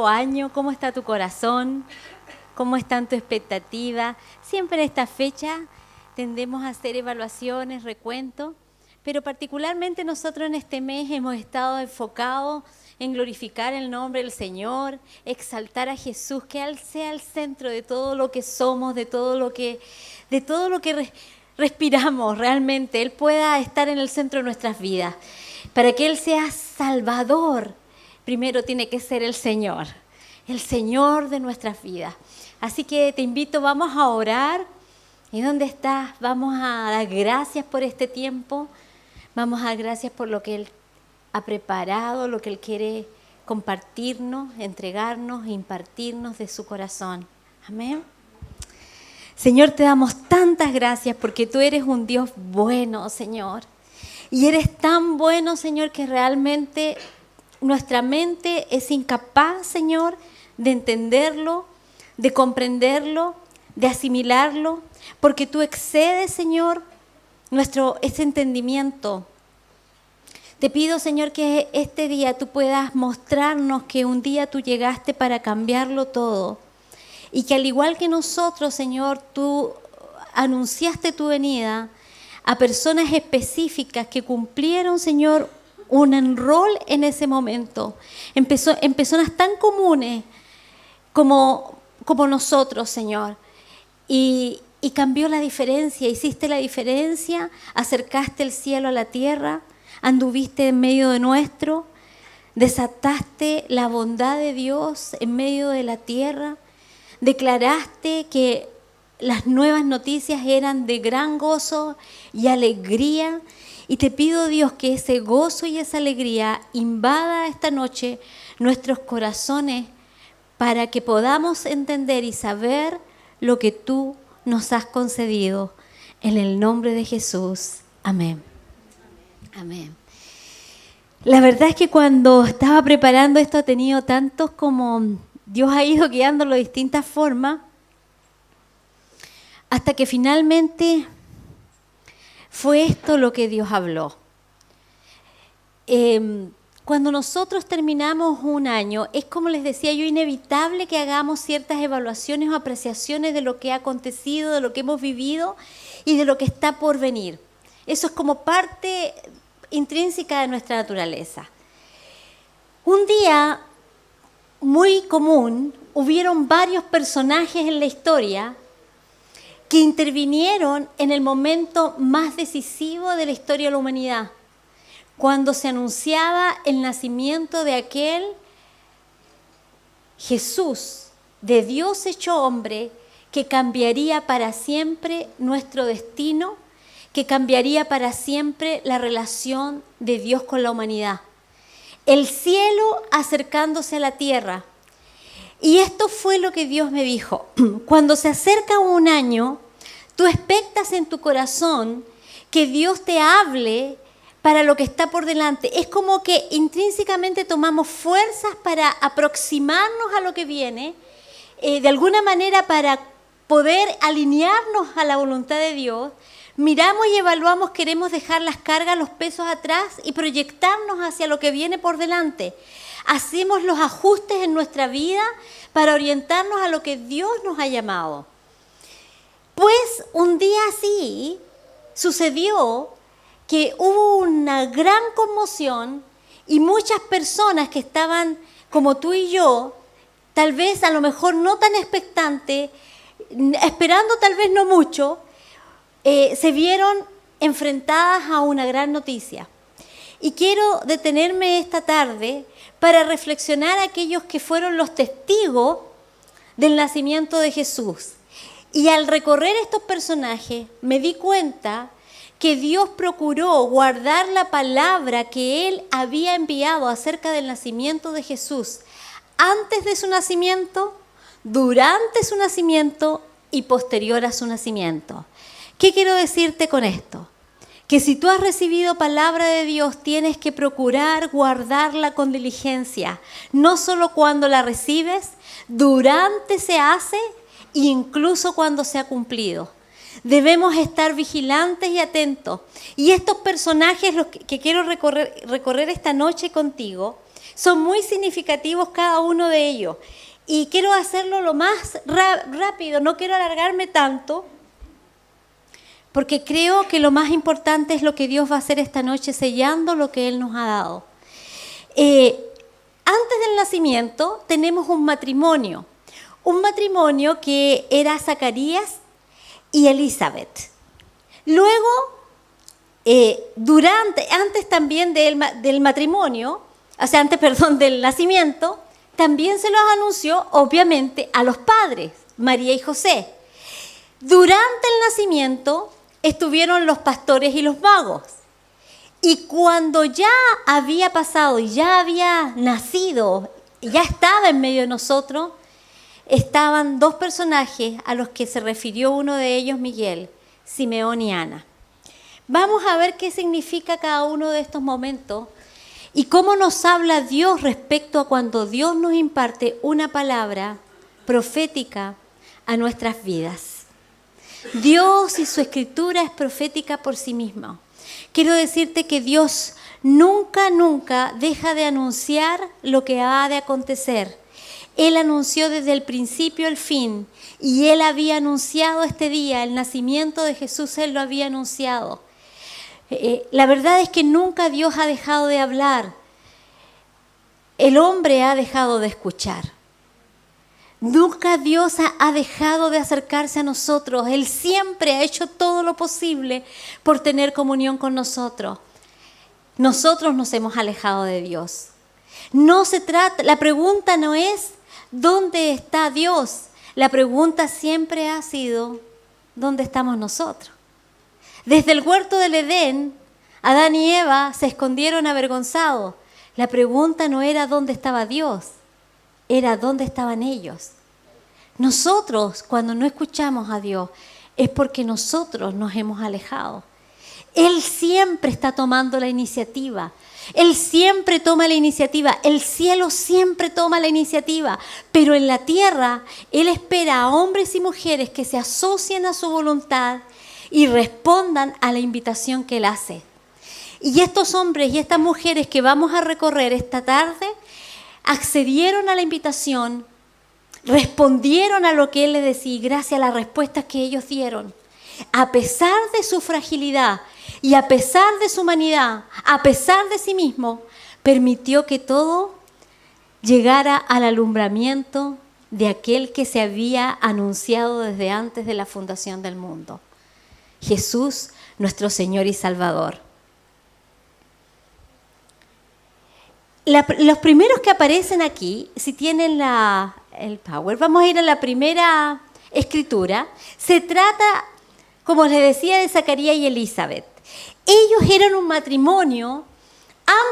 Año, ¿cómo está tu corazón? ¿Cómo está tu expectativa? Siempre en esta fecha tendemos a hacer evaluaciones, recuentos, pero particularmente nosotros en este mes hemos estado enfocados en glorificar el nombre del Señor, exaltar a Jesús, que Él sea el centro de todo lo que somos, de todo lo que respiramos realmente. Él pueda estar en el centro de nuestras vidas. Para que Él sea Salvador, primero tiene que ser el Señor de nuestras vidas. Así que te invito, vamos a orar. ¿Y dónde estás? Vamos a dar gracias por este tiempo. Vamos a dar gracias por lo que Él ha preparado, lo que Él quiere compartirnos, entregarnos, impartirnos de su corazón. Amén. Señor, te damos tantas gracias porque tú eres un Dios bueno, Señor. Y eres tan bueno, Señor, que realmente nuestra mente es incapaz, Señor, de entenderlo, de comprenderlo, de asimilarlo, porque tú excedes, Señor, ese entendimiento. Te pido, Señor, que este día tú puedas mostrarnos que un día tú llegaste para cambiarlo todo y que al igual que nosotros, Señor, tú anunciaste tu venida a personas específicas que cumplieron, Señor, un rol en ese momento, en personas tan comunes como nosotros, Señor, y cambió la diferencia, hiciste la diferencia, acercaste el cielo a la tierra, anduviste en medio de nuestro, desataste la bondad de Dios en medio de la tierra, declaraste que las nuevas noticias eran de gran gozo y alegría. Y te pido, Dios, que ese gozo y esa alegría invada esta noche nuestros corazones para que podamos entender y saber lo que tú nos has concedido. En el nombre de Jesús. Amén. Amén. La verdad es que cuando estaba preparando esto he tenido tantos como Dios ha ido guiándolo de distintas formas hasta que finalmente fue esto lo que Dios habló. Cuando nosotros terminamos un año, es como les decía yo, inevitable que hagamos ciertas evaluaciones o apreciaciones de lo que ha acontecido, de lo que hemos vivido y de lo que está por venir. Eso es como parte intrínseca de nuestra naturaleza. Un día muy común, hubieron varios personajes en la historia que intervinieron en el momento más decisivo de la historia de la humanidad, cuando se anunciaba el nacimiento de aquel Jesús, de Dios hecho hombre, que cambiaría para siempre nuestro destino, que cambiaría para siempre la relación de Dios con la humanidad. El cielo acercándose a la tierra. Y esto fue lo que Dios me dijo. Cuando se acerca un año, tú expectas en tu corazón que Dios te hable para lo que está por delante. Es como que intrínsecamente tomamos fuerzas para aproximarnos a lo que viene, de alguna manera para poder alinearnos a la voluntad de Dios. Miramos y evaluamos, queremos dejar las cargas, los pesos atrás y proyectarnos hacia lo que viene por delante. Hacemos los ajustes en nuestra vida para orientarnos a lo que Dios nos ha llamado. Pues un día así sucedió que hubo una gran conmoción y muchas personas que estaban como tú y yo, tal vez a lo mejor no tan expectantes, esperando tal vez no mucho, se vieron enfrentadas a una gran noticia. Y quiero detenerme esta tarde para reflexionar a aquellos que fueron los testigos del nacimiento de Jesús. Y al recorrer estos personajes me di cuenta que Dios procuró guardar la palabra que Él había enviado acerca del nacimiento de Jesús antes de su nacimiento, durante su nacimiento y posterior a su nacimiento. ¿Qué quiero decirte con esto? Que si tú has recibido palabra de Dios, tienes que procurar guardarla con diligencia, no solo cuando la recibes, durante se hace e incluso cuando se ha cumplido. Debemos estar vigilantes y atentos. Y estos personajes, los que quiero recorrer esta noche contigo, son muy significativos cada uno de ellos. Y quiero hacerlo lo más rápido, no quiero alargarme tanto, porque creo que lo más importante es lo que Dios va a hacer esta noche, sellando lo que Él nos ha dado. Antes del nacimiento tenemos un matrimonio que era Zacarías y Elizabeth. Luego, antes también del matrimonio, del nacimiento, también se los anunció, obviamente, a los padres, María y José. Durante el nacimiento estuvieron los pastores y los magos. Y cuando ya había pasado y ya había nacido, ya estaba en medio de nosotros, estaban dos personajes a los que se refirió uno de ellos, Miguel, Simeón y Ana. Vamos a ver qué significa cada uno de estos momentos y cómo nos habla Dios respecto a cuando Dios nos imparte una palabra profética a nuestras vidas. Dios y su escritura es profética por sí misma. Quiero decirte que Dios nunca deja de anunciar lo que ha de acontecer. Él anunció desde el principio al fin y Él había anunciado este día, el nacimiento de Jesús, Él lo había anunciado. La verdad es que nunca Dios ha dejado de hablar. El hombre ha dejado de escuchar. Nunca Dios ha dejado de acercarse a nosotros. Él siempre ha hecho todo lo posible por tener comunión con nosotros. Nosotros nos hemos alejado de Dios. La pregunta no es ¿dónde está Dios? La pregunta siempre ha sido ¿dónde estamos nosotros? Desde el huerto del Edén, Adán y Eva se escondieron avergonzados. La pregunta no era ¿dónde estaba Dios? Era ¿dónde estaban ellos? Nosotros, cuando no escuchamos a Dios, es porque nosotros nos hemos alejado. Él siempre está tomando la iniciativa. Él siempre toma la iniciativa. El cielo siempre toma la iniciativa. Pero en la tierra, Él espera a hombres y mujeres que se asocien a su voluntad y respondan a la invitación que Él hace. Y estos hombres y estas mujeres que vamos a recorrer esta tarde accedieron a la invitación, respondieron a lo que Él les decía y gracias a las respuestas que ellos dieron, a pesar de su fragilidad y a pesar de su humanidad, a pesar de sí mismo, permitió que todo llegara al alumbramiento de aquel que se había anunciado desde antes de la fundación del mundo. Jesús, nuestro Señor y Salvador. Los primeros que aparecen aquí, si tienen el power, vamos a ir a la primera escritura. Se trata, como les decía, de Zacarías y Elizabeth. Ellos eran un matrimonio,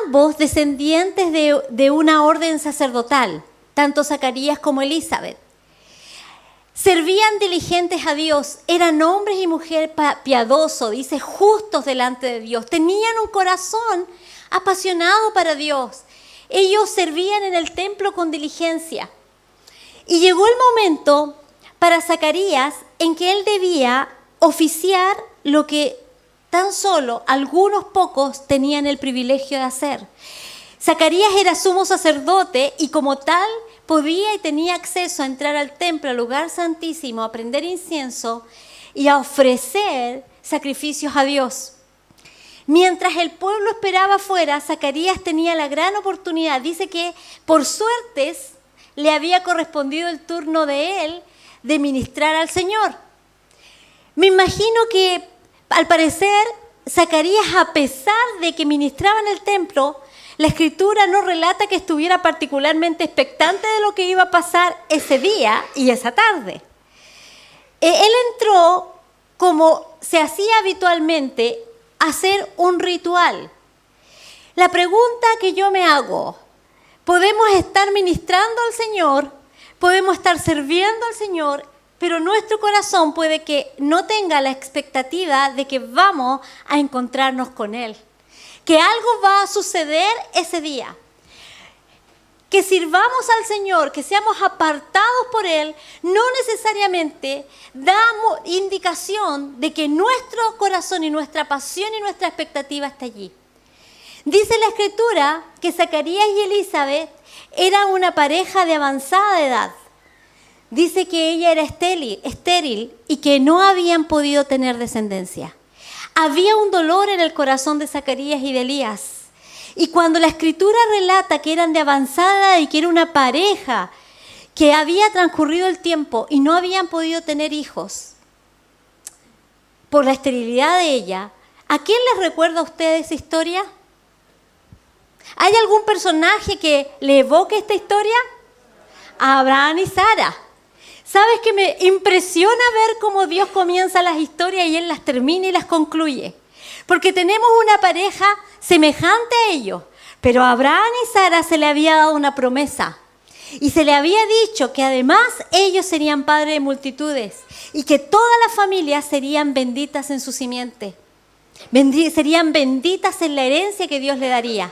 ambos descendientes de una orden sacerdotal, tanto Zacarías como Elizabeth. Servían diligentes a Dios, eran hombres y mujeres piadosos, dice, justos delante de Dios. Tenían un corazón apasionado para Dios. Ellos servían en el templo con diligencia. Y llegó el momento para Zacarías en que él debía oficiar lo que tan solo algunos pocos tenían el privilegio de hacer. Zacarías era sumo sacerdote y como tal podía y tenía acceso a entrar al templo, al lugar santísimo, a prender incienso y a ofrecer sacrificios a Dios. Mientras el pueblo esperaba afuera, Zacarías tenía la gran oportunidad. Dice que por suertes le había correspondido el turno de él de ministrar al Señor. Me imagino que al parecer Zacarías, a pesar de que ministraba en el templo, la Escritura no relata que estuviera particularmente expectante de lo que iba a pasar ese día y esa tarde. Él entró como se hacía habitualmente a hacer un ritual. La pregunta que yo me hago, podemos estar ministrando al Señor, podemos estar sirviendo al Señor, pero nuestro corazón puede que no tenga la expectativa de que vamos a encontrarnos con Él, que algo va a suceder ese día, que sirvamos al Señor, que seamos apartados por Él, no necesariamente damos indicación de que nuestro corazón y nuestra pasión y nuestra expectativa está allí. Dice la Escritura que Zacarías y Elizabeth eran una pareja de avanzada edad. Dice que ella era estéril y que no habían podido tener descendencia. Había un dolor en el corazón de Zacarías y de Elías. Y cuando la Escritura relata que eran de avanzada edad y que era una pareja, que había transcurrido el tiempo y no habían podido tener hijos por la esterilidad de ella, ¿a quién les recuerda a ustedes esa historia? ¿Hay algún personaje que le evoque esta historia? A Abraham y Sara. ¿Sabes que me impresiona ver cómo Dios comienza las historias y Él las termina y las concluye? Porque tenemos una pareja semejante a ellos, pero a Abraham y Sara se le había dado una promesa. Y se le había dicho que además ellos serían padres de multitudes y que todas las familias serían benditas en su simiente. Serían benditas en la herencia que Dios le daría.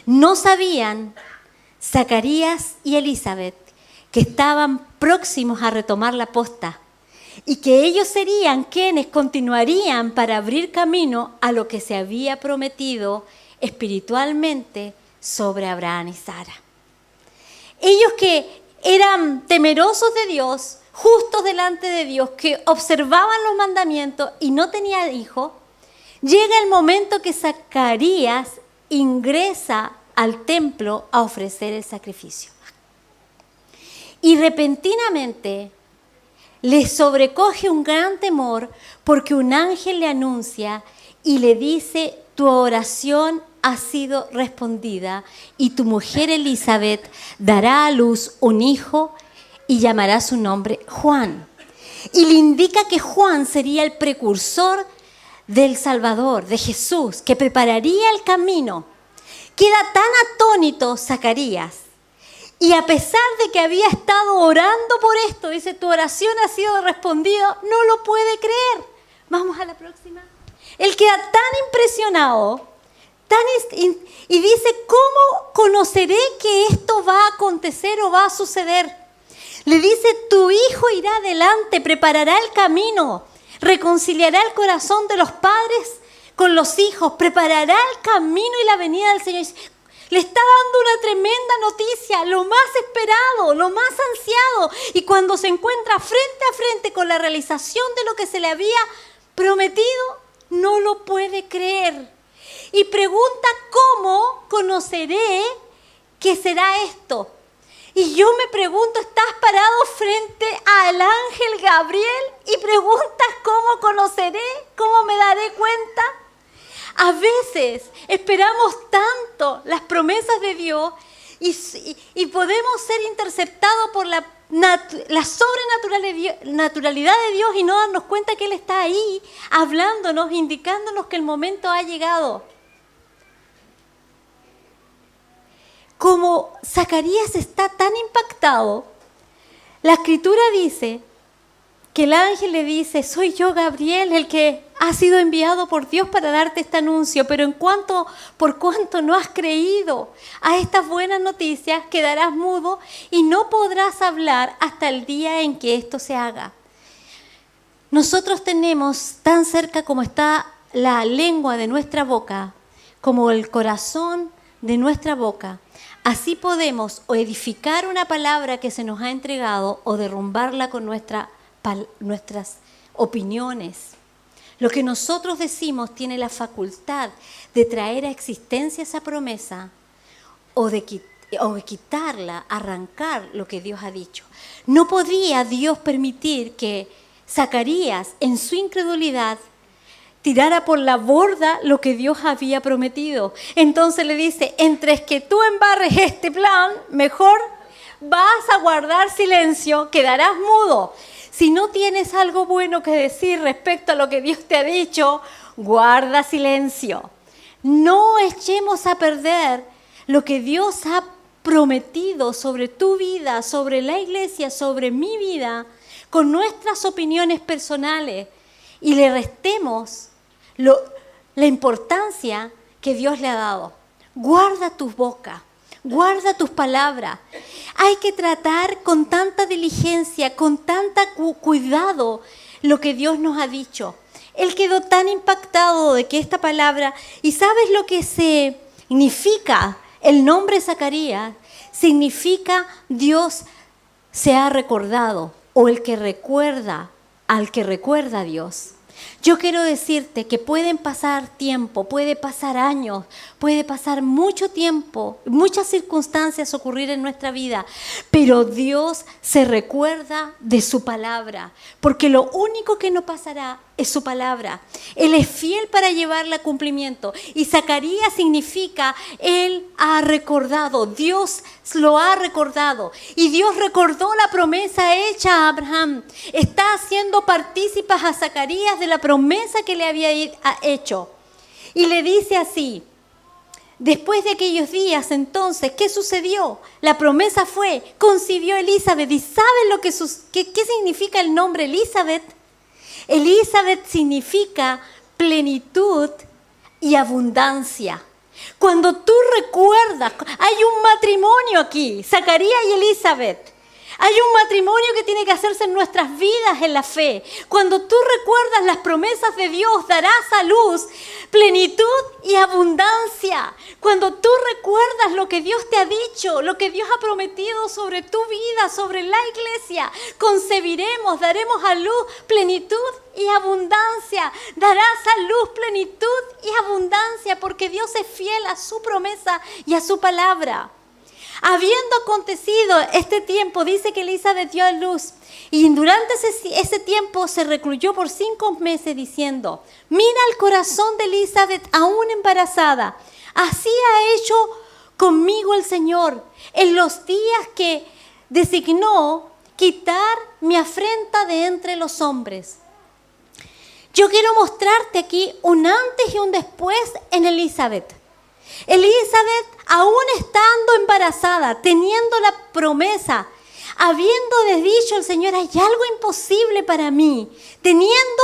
No sabían Zacarías y Elizabeth que estaban próximos a retomar la posta y que ellos serían quienes continuarían para abrir camino a lo que se había prometido espiritualmente sobre Abraham y Sara. Ellos que eran temerosos de Dios, justos delante de Dios, que observaban los mandamientos y no tenían hijos, llega el momento que Zacarías ingresa al templo a ofrecer el sacrificio. Y repentinamente le sobrecoge un gran temor porque un ángel le anuncia y le dice: tu oración ha sido respondida y tu mujer Elizabeth dará a luz un hijo y llamará su nombre Juan. Y le indica que Juan sería el precursor del Salvador, de Jesús, que prepararía el camino. Queda tan atónito Zacarías. Y a pesar de que había estado orando por esto, dice: tu oración ha sido respondida, no lo puede creer. Vamos a la próxima. Él queda tan impresionado, y dice: ¿cómo conoceré que esto va a acontecer o va a suceder? Le dice: tu hijo irá adelante, preparará el camino, reconciliará el corazón de los padres con los hijos, preparará el camino y la venida del Señor. Le está dando una tremenda noticia, lo más esperado, lo más ansiado. Y cuando se encuentra frente a frente con la realización de lo que se le había prometido, no lo puede creer. Y pregunta: ¿cómo conoceré que será esto? Y yo me pregunto, estás parado frente al ángel Gabriel y preguntas: ¿cómo conoceré? ¿Cómo me daré cuenta? A veces esperamos tanto las promesas de Dios y podemos ser interceptados por la sobrenaturalidad de Dios y no darnos cuenta que Él está ahí hablándonos, indicándonos que el momento ha llegado. Como Zacarías está tan impactado, la Escritura dice que el ángel le dice: soy yo, Gabriel, el que ha sido enviado por Dios para darte este anuncio, pero por cuanto no has creído a estas buenas noticias, quedarás mudo y no podrás hablar hasta el día en que esto se haga. Nosotros tenemos tan cerca como está la lengua de nuestra boca, como el corazón de nuestra boca. Así podemos o edificar una palabra que se nos ha entregado o derrumbarla con nuestras opiniones. Lo que nosotros decimos tiene la facultad de traer a existencia esa promesa o de quitarla, arrancar lo que Dios ha dicho. No podía Dios permitir que Zacarías, en su incredulidad, tirara por la borda lo que Dios había prometido. Entonces le dice: entre que tú embarres este plan, mejor vas a guardar silencio, quedarás mudo. Si no tienes algo bueno que decir respecto a lo que Dios te ha dicho, guarda silencio. No echemos a perder lo que Dios ha prometido sobre tu vida, sobre la iglesia, sobre mi vida, con nuestras opiniones personales y le restemos la importancia que Dios le ha dado. Guarda tu boca. Guarda tus palabras. Hay que tratar con tanta diligencia, con tanta cuidado lo que Dios nos ha dicho. Él quedó tan impactado de que esta palabra, y ¿sabes lo que se significa, el nombre Zacarías, significa Dios se ha recordado, o el que recuerda al que recuerda a Dios. Yo quiero decirte que pueden pasar tiempo, puede pasar años, puede pasar mucho tiempo, muchas circunstancias ocurrir en nuestra vida, pero Dios se recuerda de su palabra, porque lo único que no pasará es su palabra. Él es fiel para llevarla a cumplimiento. Y Zacarías significa, Él ha recordado, Dios lo ha recordado. Y Dios recordó la promesa hecha a Abraham. Está haciendo partícipes a Zacarías de la promesa que le había hecho. Y le dice así: después de aquellos días, entonces, ¿qué sucedió? La promesa fue, concibió Elizabeth. ¿Y saben lo qué significa el nombre Elizabeth? Elizabeth significa plenitud y abundancia. Cuando tú recuerdas, hay un matrimonio aquí, Zacarías y Elizabeth. Hay un matrimonio que tiene que hacerse en nuestras vidas en la fe. Cuando tú recuerdas las promesas de Dios, darás a luz plenitud y abundancia. Cuando tú recuerdas lo que Dios te ha dicho, lo que Dios ha prometido sobre tu vida, sobre la iglesia, concebiremos, daremos a luz plenitud y abundancia. Darás a luz plenitud y abundancia, porque Dios es fiel a su promesa y a su palabra. Habiendo acontecido este tiempo, dice que Elizabeth dio a luz, y durante ese tiempo se recluyó por 5 meses diciendo: mira el corazón de Elizabeth aún embarazada, así ha hecho conmigo el Señor en los días que designó quitar mi afrenta de entre los hombres. Yo quiero mostrarte aquí un antes y un después en Elizabeth. Elizabeth, aún estando embarazada, teniendo la promesa, habiéndole dicho el Señor: hay algo imposible para mí, teniendo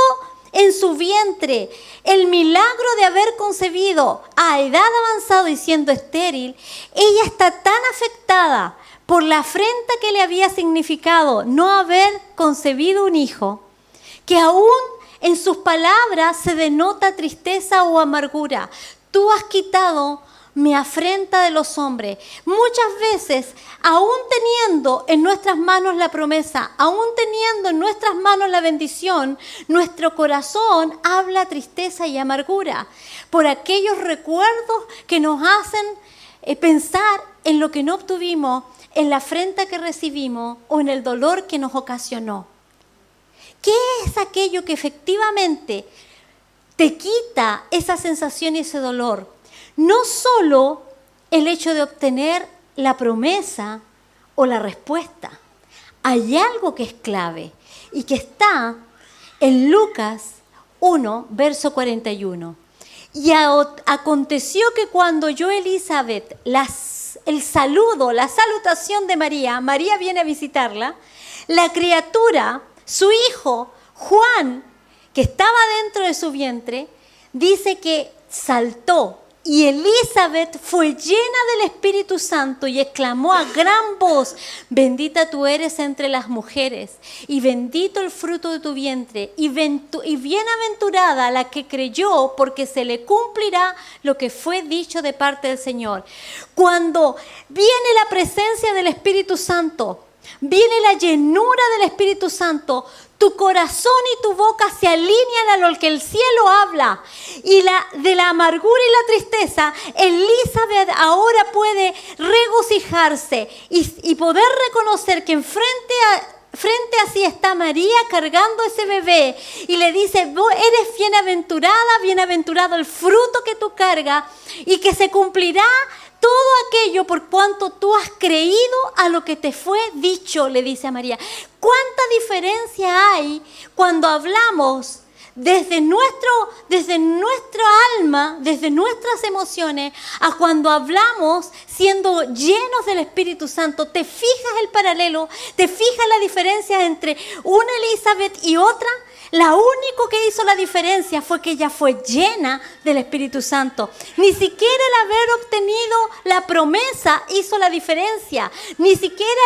en su vientre el milagro de haber concebido a edad avanzada y siendo estéril, ella está tan afectada por la afrenta que le había significado no haber concebido un hijo, que aún en sus palabras se denota tristeza o amargura. Tú has quitado mi afrenta de los hombres. Muchas veces, aún teniendo en nuestras manos la promesa, aún teniendo en nuestras manos la bendición, nuestro corazón habla tristeza y amargura por aquellos recuerdos que nos hacen pensar en lo que no obtuvimos, en la afrenta que recibimos o en el dolor que nos ocasionó. ¿Qué es aquello que efectivamente te quita esa sensación y ese dolor? No solo el hecho de obtener la promesa o la respuesta. Hay algo que es clave y que está en Lucas 1, verso 41. Y aconteció que cuando oyó Elizabeth el saludo, la salutación de María, María viene a visitarla, la criatura, su hijo Juan, que estaba dentro de su vientre, dice que saltó. Y Elizabeth fue llena del Espíritu Santo y exclamó a gran voz: bendita tú eres entre las mujeres, y bendito el fruto de tu vientre, y bienaventurada la que creyó, porque se le cumplirá lo que fue dicho de parte del Señor. Cuando viene la presencia del Espíritu Santo, viene la llenura del Espíritu Santo, tu corazón y tu boca se alinean a lo que el cielo habla. Y de la amargura y la tristeza, Elizabeth ahora puede regocijarse y poder reconocer que frente a sí está María cargando ese bebé. Y le dice: eres bienaventurada, bienaventurado el fruto que tú cargas, y que se cumplirá todo aquello por cuanto tú has creído a lo que te fue dicho, le dice a María. ¿Cuánta diferencia hay cuando hablamos desde nuestra alma, desde nuestras emociones, a cuando hablamos siendo llenos del Espíritu Santo? ¿Te fijas el paralelo? ¿Te fijas la diferencia entre una Elizabeth y otra? La único que hizo la diferencia fue que ella fue llena del Espíritu Santo. Ni siquiera el haber obtenido la promesa hizo la diferencia. Ni siquiera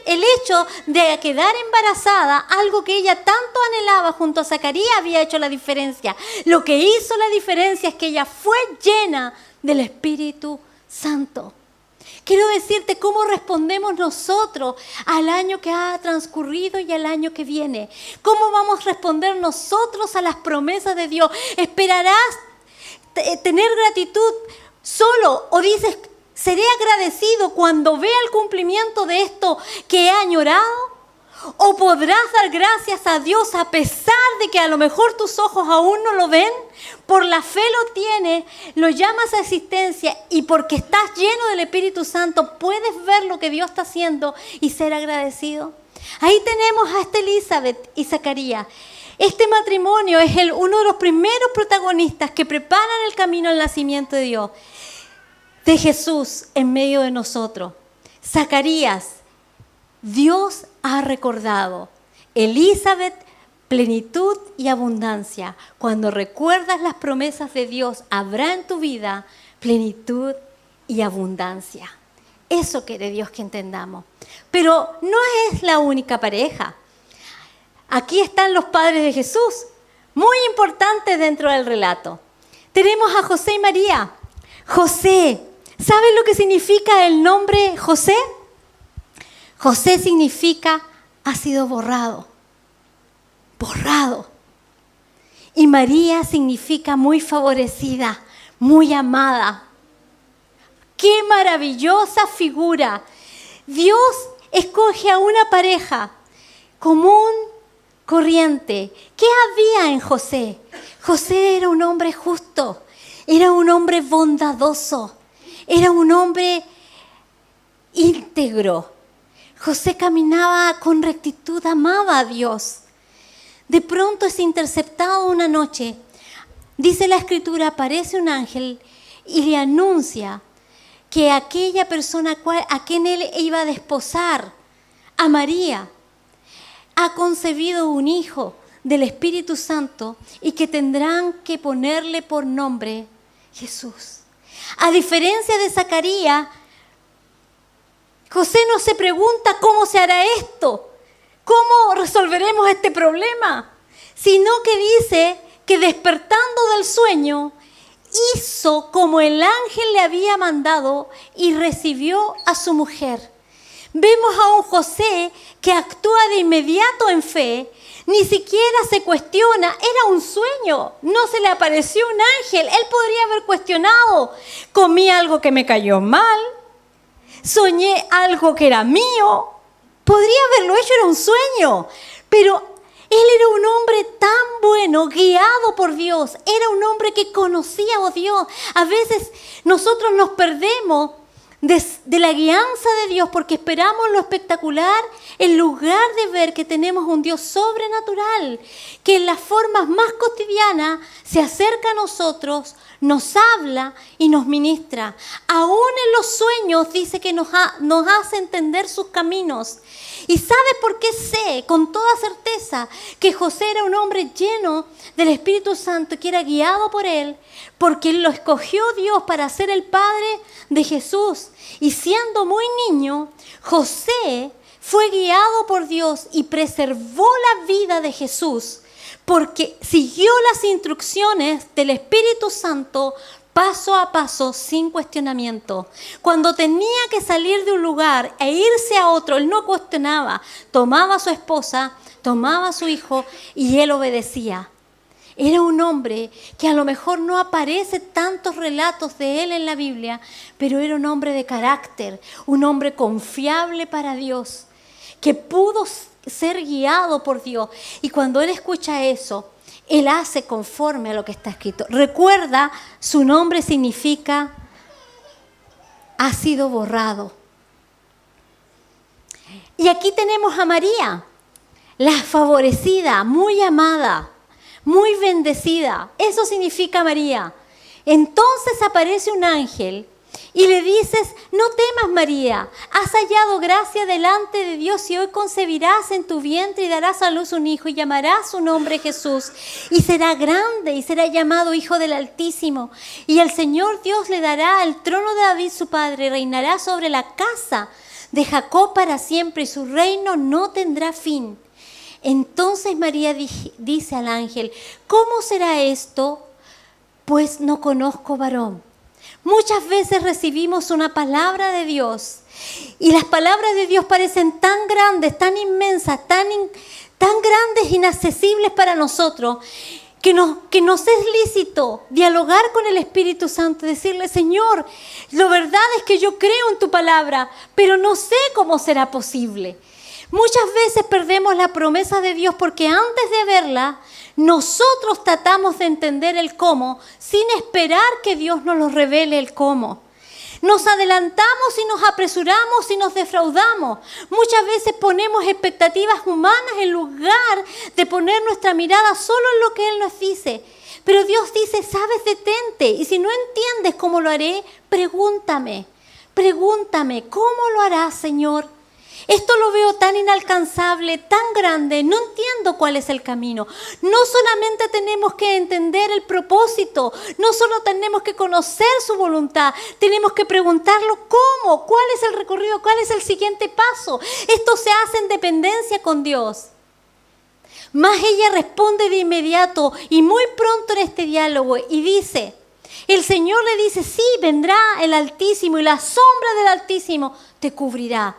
el hecho de quedar embarazada, algo que ella tanto anhelaba junto a Zacarías, había hecho la diferencia. Lo que hizo la diferencia es que ella fue llena del Espíritu Santo. Quiero decirte cómo respondemos nosotros al año que ha transcurrido y al año que viene. ¿Cómo vamos a responder nosotros a las promesas de Dios? ¿Esperarás tener gratitud solo o dices, seré agradecido cuando vea el cumplimiento de esto que he añorado? ¿O podrás dar gracias a Dios a pesar de que a lo mejor tus ojos aún no lo ven? Por la fe lo tienes, lo llamas a existencia y porque estás lleno del Espíritu Santo puedes ver lo que Dios está haciendo y ser agradecido. Ahí tenemos a esta Elizabeth y Zacarías. Este matrimonio es uno de los primeros protagonistas que preparan el camino al nacimiento de Dios, de Jesús en medio de nosotros. Zacarías, Dios ha recordado. Elizabeth, plenitud y abundancia. Cuando recuerdas las promesas de Dios, habrá en tu vida plenitud y abundancia. Eso quiere Dios que entendamos. Pero no es la única pareja. Aquí están los padres de Jesús, muy importantes dentro del relato. Tenemos a José y María. José, ¿sabes lo que significa el nombre José? José significa ha sido borrado. Borrado. Y María significa muy favorecida, muy amada. ¡Qué maravillosa figura! Dios escoge a una pareja común, corriente. ¿Qué había en José? José era un hombre justo, era un hombre bondadoso, era un hombre íntegro. José caminaba con rectitud, amaba a Dios. De pronto es interceptado una noche. Dice la Escritura, aparece un ángel y le anuncia que aquella persona a quien él iba a desposar, a María, ha concebido un hijo del Espíritu Santo y que tendrán que ponerle por nombre Jesús. A diferencia de Zacarías, José no se pregunta cómo se hará esto, cómo resolveremos este problema, sino que dice que despertando del sueño, hizo como el ángel le había mandado y recibió a su mujer. Vemos a un José que actúa de inmediato en fe, ni siquiera se cuestiona, era un sueño, no se le apareció un ángel. Él podría haber cuestionado, comí algo que me cayó mal, soñé algo que era mío, podría haberlo hecho, era un sueño, pero él era un hombre tan bueno, guiado por Dios, era un hombre que conocía a Dios. A veces nosotros nos perdemos de la guianza de Dios porque esperamos lo espectacular en lugar de ver que tenemos un Dios sobrenatural que en las formas más cotidianas se acerca a nosotros, nos habla y nos ministra. Aún en los sueños dice que nos hace entender sus caminos. ¿Y sabes por qué sé con toda certeza que José era un hombre lleno del Espíritu Santo y que era guiado por él? Porque lo escogió Dios para ser el padre de Jesús. Y siendo muy niño, José fue guiado por Dios y preservó la vida de Jesús porque siguió las instrucciones del Espíritu Santo paso a paso, sin cuestionamiento. Cuando tenía que salir de un lugar e irse a otro, él no cuestionaba. Tomaba a su esposa, tomaba a su hijo y él obedecía. Era un hombre que a lo mejor no aparece tantos relatos de él en la Biblia, pero era un hombre de carácter, un hombre confiable para Dios, que pudo ser guiado por Dios. Y cuando él escucha eso, él hace conforme a lo que está escrito. Recuerda, su nombre significa ha sido borrado. Y aquí tenemos a María, la favorecida, muy amada, muy bendecida. Eso significa María. Entonces aparece un ángel Y le dices, no temas, María, has hallado gracia delante de Dios y hoy concebirás en tu vientre y darás a luz un hijo y llamarás su nombre Jesús. Y será grande y será llamado Hijo del Altísimo. Y el Señor Dios le dará el trono de David su padre y reinará sobre la casa de Jacob para siempre y su reino no tendrá fin. Entonces María dice al ángel, ¿cómo será esto? Pues no conozco varón. Muchas veces recibimos una palabra de Dios y las palabras de Dios parecen tan grandes, tan inmensas, tan grandes, inaccesibles para nosotros, que nos es lícito dialogar con el Espíritu Santo y decirle, Señor, la verdad es que yo creo en tu palabra, pero no sé cómo será posible. Muchas veces perdemos la promesa de Dios porque antes de verla, nosotros tratamos de entender el cómo sin esperar que Dios nos lo revele el cómo. Nos adelantamos y nos apresuramos y nos defraudamos. Muchas veces ponemos expectativas humanas en lugar de poner nuestra mirada solo en lo que Él nos dice. Pero Dios dice, sabes, detente. Y si no entiendes cómo lo haré, pregúntame. Pregúntame, ¿cómo lo harás, Señor? Esto lo veo tan inalcanzable, tan grande, no entiendo cuál es el camino. No solamente tenemos que entender el propósito, no solo tenemos que conocer su voluntad, tenemos que preguntarlo cómo, cuál es el recorrido, cuál es el siguiente paso. Esto se hace en dependencia con Dios. Mas ella responde de inmediato y muy pronto en este diálogo y dice, el Señor le dice, sí, vendrá el Altísimo y la sombra del Altísimo te cubrirá.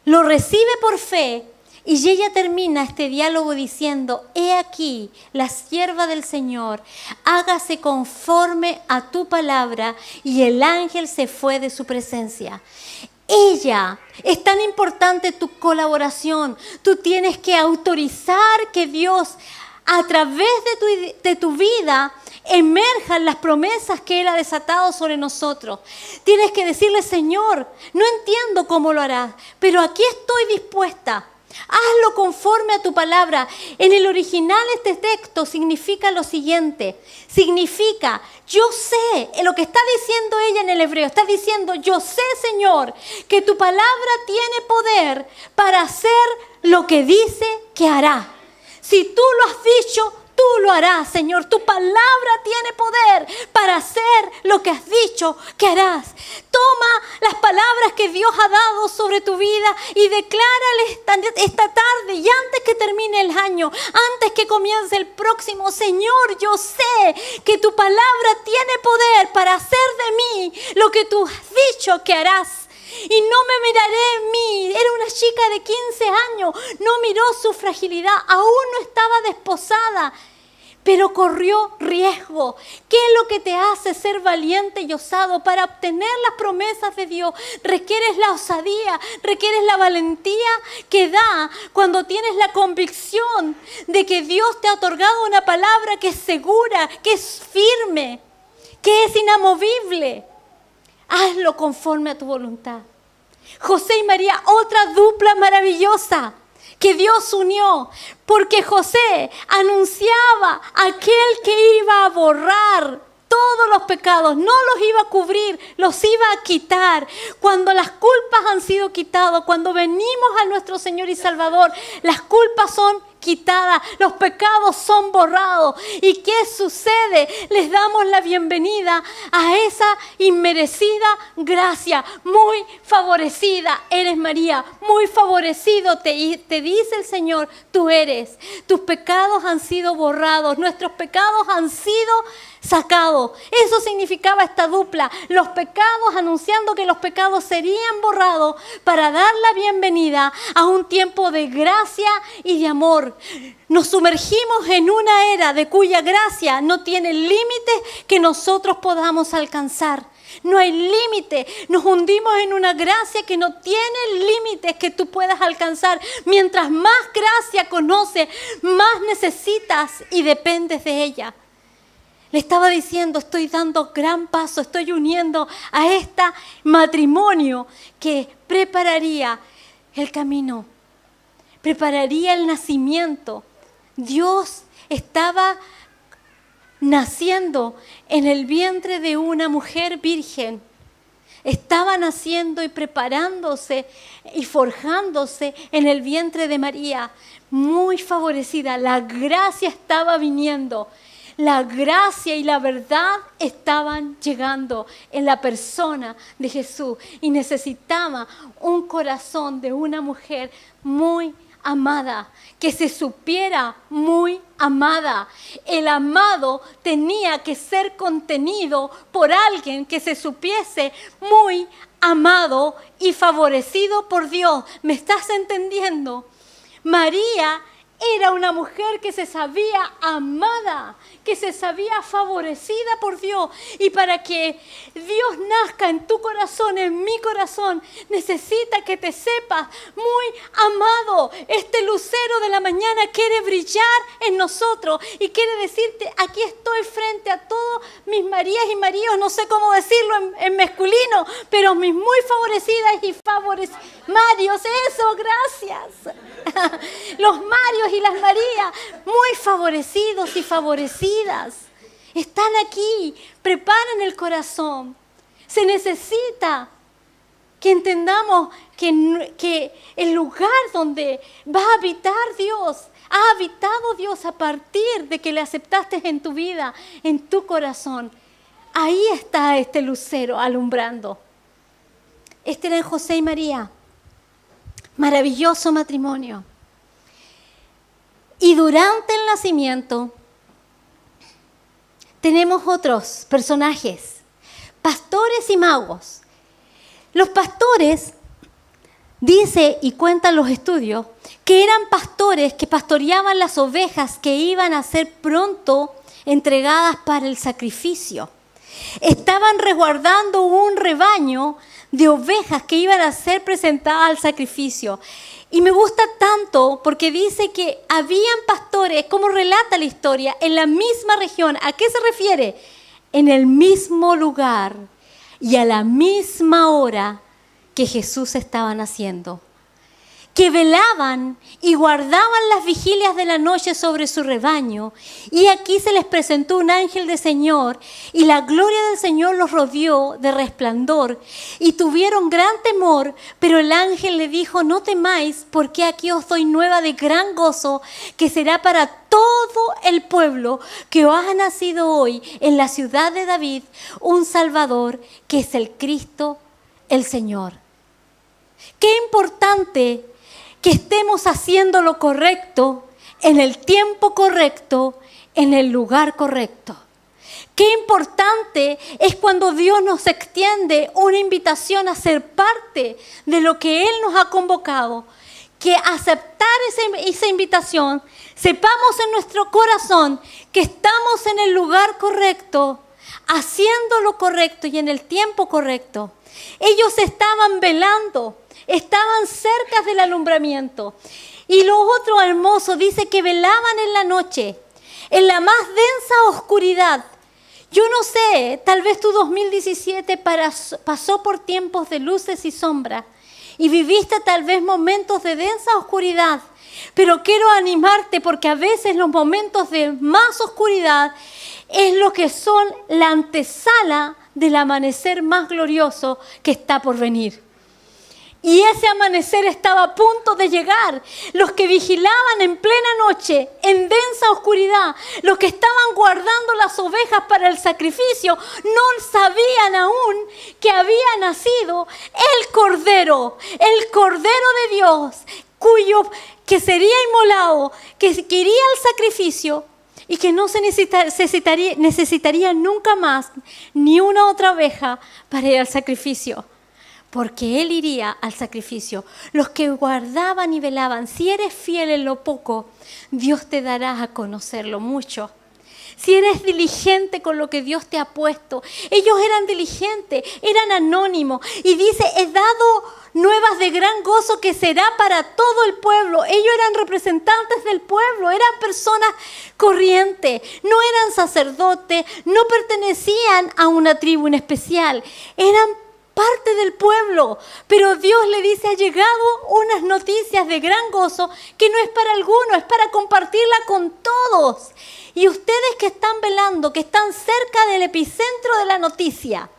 Lo recibe por fe y ella termina este diálogo diciendo, he aquí la sierva del Señor, hágase conforme a tu palabra, y el ángel se fue de su presencia. Ella, es tan importante tu colaboración, tú tienes que autorizar que Dios a través de tu vida emerjan las promesas que Él ha desatado sobre nosotros. Tienes que decirle, Señor, no entiendo cómo lo harás, pero aquí estoy dispuesta. Hazlo conforme a tu palabra. En el original este texto significa lo siguiente. Significa, yo sé, lo que está diciendo ella en el hebreo, está diciendo, yo sé, Señor, que tu palabra tiene poder para hacer lo que dice que hará. Si tú lo has dicho, tú lo harás, Señor. Tu palabra tiene poder para hacer lo que has dicho que harás. Toma las palabras que Dios ha dado sobre tu vida y declárale esta tarde y antes que termine el año, antes que comience el próximo, Señor, yo sé que tu palabra tiene poder para hacer de mí lo que tú has dicho que harás. Y no me miraré en mí. Era una chica de 15 años. No miró su fragilidad. Aún no estaba desposada. Pero corrió riesgo. ¿Qué es lo que te hace ser valiente y osado para obtener las promesas de Dios? Requieres la osadía, requieres la valentía que da cuando tienes la convicción de que Dios te ha otorgado una palabra que es segura, que es firme, que es inamovible. Hazlo conforme a tu voluntad. José y María, otra dupla maravillosa que Dios unió, porque José anunciaba a aquel que iba a borrar todos los pecados, no los iba a cubrir, los iba a quitar. Cuando las culpas han sido quitadas, cuando venimos a nuestro Señor y Salvador, las culpas son quitadas, los pecados son borrados. ¿Y qué sucede? Les damos la bienvenida a esa inmerecida gracia. Muy favorecida eres, María, muy favorecido te dice el Señor, tú eres. Tus pecados han sido borrados, nuestros pecados han sido sacados. Eso significaba esta dupla, los pecados, anunciando que los pecados serían borrados para dar la bienvenida a un tiempo de gracia y de amor. Nos sumergimos en una era de cuya gracia no tiene límites que nosotros podamos alcanzar. No hay límite. Nos hundimos en una gracia que no tiene límites que tú puedas alcanzar. Mientras más gracia conoces, más necesitas y dependes de ella. Le estaba diciendo, estoy dando gran paso, estoy uniendo a este matrimonio que prepararía el camino, prepararía el nacimiento. Dios estaba naciendo en el vientre de una mujer virgen. Estaban haciendo y preparándose y forjándose en el vientre de María, muy favorecida. La gracia estaba viniendo. La gracia y la verdad estaban llegando en la persona de Jesús y necesitaba un corazón de una mujer muy amada, que se supiera muy amada. El amado tenía que ser contenido por alguien que se supiese muy amado y favorecido por Dios. ¿Me estás entendiendo? María era una mujer que se sabía amada, que se sabía favorecida por Dios. Y para que Dios nazca en tu corazón, en mi corazón, necesita que te sepas muy amado. Este lucero de la mañana quiere brillar en nosotros y quiere decirte, aquí estoy frente a todos mis Marías y Maríos, no sé cómo decirlo en masculino, pero mis muy favorecidas y favorecidos. Marios, eso, gracias. Los Marios y las Marías, muy favorecidos y favorecidas, están aquí, preparan el corazón. Se necesita que entendamos que el lugar donde va a habitar Dios, ha habitado Dios a partir de que le aceptaste en tu vida, en tu corazón. Ahí está este lucero alumbrando. Este era José y María. Maravilloso matrimonio. Y durante el nacimiento tenemos otros personajes, pastores y magos. Los pastores, dice y cuentan los estudios, que eran pastores que pastoreaban las ovejas que iban a ser pronto entregadas para el sacrificio. Estaban resguardando un rebaño de ovejas que iban a ser presentadas al sacrificio. Y me gusta tanto porque dice que habían pastores, como relata la historia, en la misma región. ¿A qué se refiere? En el mismo lugar y a la misma hora que Jesús estaba naciendo, que velaban y guardaban las vigilias de la noche sobre su rebaño. Y aquí se les presentó un ángel del Señor, y la gloria del Señor los rodeó de resplandor, y tuvieron gran temor. Pero el ángel le dijo: no temáis, porque aquí os doy nueva de gran gozo, que será para todo el pueblo, que os ha nacido hoy en la ciudad de David un Salvador, que es el Cristo, el Señor. Qué importante que estemos haciendo lo correcto, en el tiempo correcto, en el lugar correcto. Qué importante es cuando Dios nos extiende una invitación a ser parte de lo que Él nos ha convocado, que aceptar esa invitación, sepamos en nuestro corazón que estamos en el lugar correcto, haciendo lo correcto y en el tiempo correcto. Ellos estaban velando, estaban cerca del alumbramiento. Y lo otro hermoso dice que velaban en la noche, en la más densa oscuridad. Yo no sé, tal vez tu 2017 pasó por tiempos de luces y sombras y viviste tal vez momentos de densa oscuridad. Pero quiero animarte, porque a veces los momentos de más oscuridad es lo que son la antesala del amanecer más glorioso que está por venir. Y ese amanecer estaba a punto de llegar. Los que vigilaban en plena noche, en densa oscuridad, los que estaban guardando las ovejas para el sacrificio, no sabían aún que había nacido el Cordero de Dios, que sería inmolado, que iría al sacrificio y que no se necesitaría nunca más ni una otra oveja para ir al sacrificio. Porque Él iría al sacrificio. Los que guardaban y velaban, si eres fiel en lo poco, Dios te dará a conocer lo mucho. Si eres diligente con lo que Dios te ha puesto. Ellos eran diligentes, eran anónimos. Y dice, he dado nuevas de gran gozo que será para todo el pueblo. Ellos eran representantes del pueblo, eran personas corrientes, no eran sacerdotes, no pertenecían a una tribu en especial, eran parte del pueblo. Pero Dios le dice, ha llegado unas noticias de gran gozo que no es para algunos, es para compartirla con todos. Y ustedes que están velando, que están cerca del epicentro de la noticia,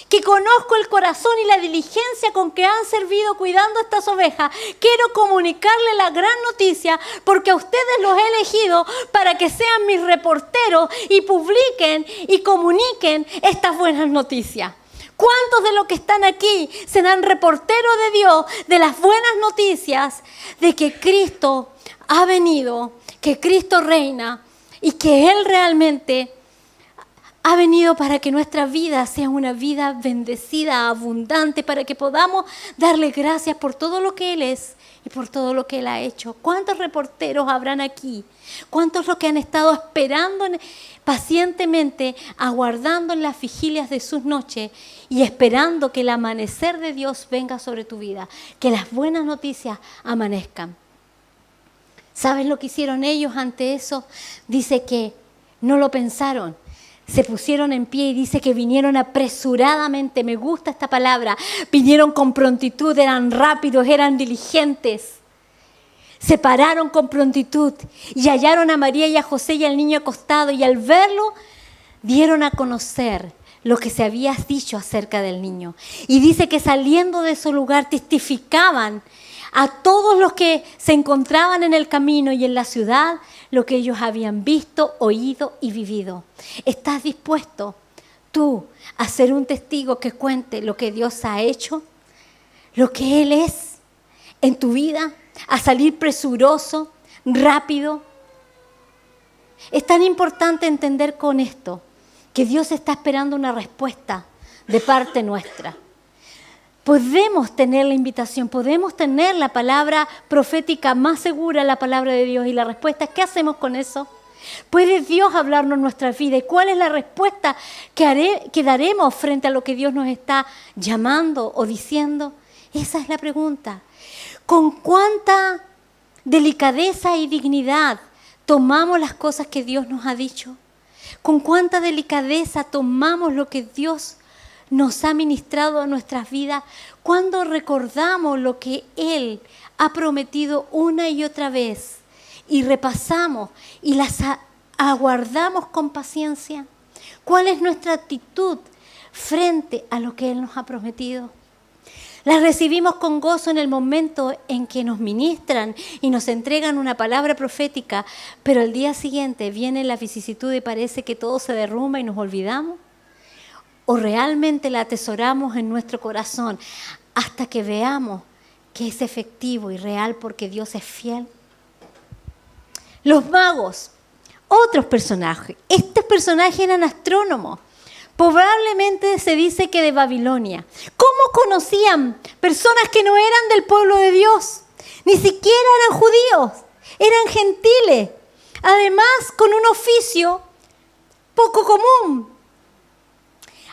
que conozco el corazón y la diligencia con que han servido cuidando estas ovejas, quiero comunicarle la gran noticia porque a ustedes los he elegido para que sean mis reporteros y publiquen y comuniquen estas buenas noticias. ¿Cuántos de los que están aquí serán reporteros de Dios de las buenas noticias de que Cristo ha venido, que Cristo reina y que Él realmente ha venido para que nuestra vida sea una vida bendecida, abundante, para que podamos darle gracias por todo lo que Él es y por todo lo que Él ha hecho? ¿Cuántos reporteros habrán aquí? ¿Cuántos los que han estado esperando pacientemente, aguardando en las vigilias de sus noches y esperando que el amanecer de Dios venga sobre tu vida, que las buenas noticias amanezcan? ¿Sabes lo que hicieron ellos ante eso? Dice que no lo pensaron. Se pusieron en pie y dice que vinieron apresuradamente. Me gusta esta palabra. Vinieron con prontitud, eran rápidos, eran diligentes. Se pararon con prontitud y hallaron a María y a José y al niño acostado, y al verlo dieron a conocer lo que se había dicho acerca del niño. Y dice que saliendo de su lugar testificaban a todos los que se encontraban en el camino y en la ciudad lo que ellos habían visto, oído y vivido. ¿Estás dispuesto tú a ser un testigo que cuente lo que Dios ha hecho, lo que Él es en tu vida, a salir presuroso, rápido? Es tan importante entender con esto que Dios está esperando una respuesta de parte nuestra. Podemos tener la invitación, podemos tener la palabra profética más segura, la palabra de Dios, y la respuesta es: ¿qué hacemos con eso? ¿Puede Dios hablarnos en nuestra vida? ¿Y cuál es la respuesta que daremos frente a lo que Dios nos está llamando o diciendo? Esa es la pregunta. ¿Con cuánta delicadeza y dignidad tomamos las cosas que Dios nos ha dicho? ¿Con cuánta delicadeza tomamos lo que Dios nos ha ministrado a nuestras vidas? Cuando recordamos lo que Él ha prometido una y otra vez y repasamos y las aguardamos con paciencia. ¿Cuál es nuestra actitud frente a lo que Él nos ha prometido? Las recibimos con gozo en el momento en que nos ministran y nos entregan una palabra profética, pero al día siguiente viene la vicisitud y parece que todo se derrumba y nos olvidamos. ¿O realmente la atesoramos en nuestro corazón hasta que veamos que es efectivo y real porque Dios es fiel? Los magos, otros personajes. Estos personajes eran astrónomos. Probablemente se dice que de Babilonia. ¿Cómo conocían personas que no eran del pueblo de Dios? Ni siquiera eran judíos, eran gentiles. Además, con un oficio poco común.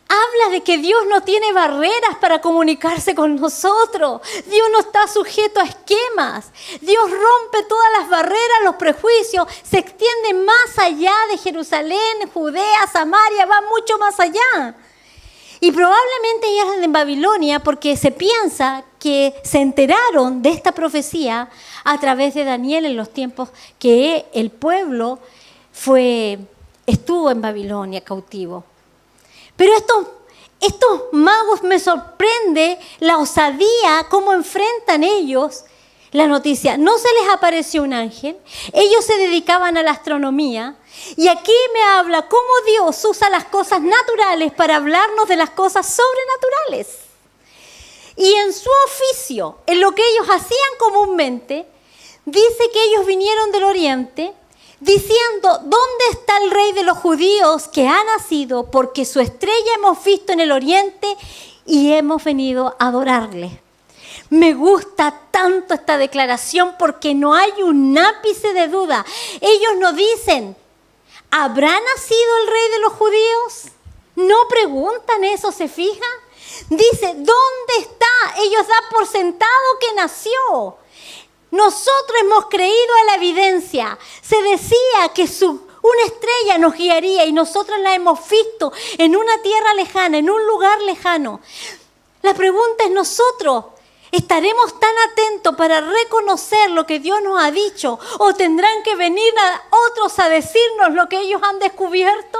Habla de que Dios no tiene barreras para comunicarse con nosotros. Dios no está sujeto a esquemas. Dios rompe todas las barreras, los prejuicios. Se extiende más allá de Jerusalén, Judea, Samaria, va mucho más allá. Y probablemente ellos eran en Babilonia porque se piensa que se enteraron de esta profecía a través de Daniel en los tiempos que el pueblo estuvo en Babilonia cautivo. Pero estos magos, me sorprende la osadía, cómo enfrentan ellos la noticia. No se les apareció un ángel, ellos se dedicaban a la astronomía. Y aquí me habla cómo Dios usa las cosas naturales para hablarnos de las cosas sobrenaturales. Y en su oficio, en lo que ellos hacían comúnmente, dice que ellos vinieron del oriente, diciendo: ¿dónde está el rey de los judíos que ha nacido? Porque su estrella hemos visto en el oriente y hemos venido a adorarle. Me gusta tanto esta declaración porque no hay un ápice de duda. Ellos no dicen: ¿habrá nacido el rey de los judíos? No preguntan eso, ¿se fijan? Dice: ¿dónde está? Ellos dan por sentado que nació. Nosotros hemos creído a la evidencia. Se decía que una estrella nos guiaría y nosotros la hemos visto en una tierra lejana, en un lugar lejano. La pregunta es: ¿nosotros estaremos tan atentos para reconocer lo que Dios nos ha dicho o tendrán que venir a otros a decirnos lo que ellos han descubierto?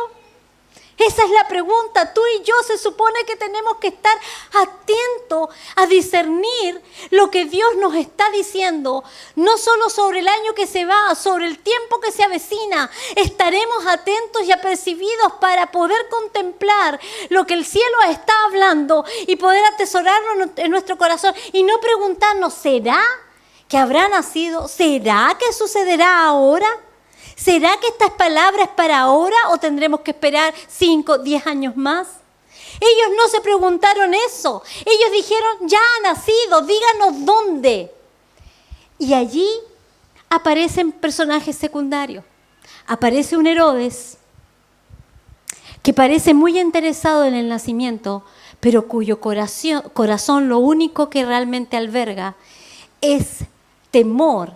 Esa es la pregunta. Tú y yo se supone que tenemos que estar atentos a discernir lo que Dios nos está diciendo, no solo sobre el año que se va, sobre el tiempo que se avecina. Estaremos atentos y apercibidos para poder contemplar lo que el cielo está hablando y poder atesorarlo en nuestro corazón y no preguntarnos, ¿será que habrá nacido? ¿Será que sucederá ahora? ¿Será que estas palabras es para ahora o tendremos que esperar 5, 10 años más? Ellos no se preguntaron eso. Ellos dijeron, ya ha nacido, díganos dónde. Y allí aparecen personajes secundarios. Aparece un Herodes que parece muy interesado en el nacimiento, pero cuyo corazón lo único que realmente alberga es temor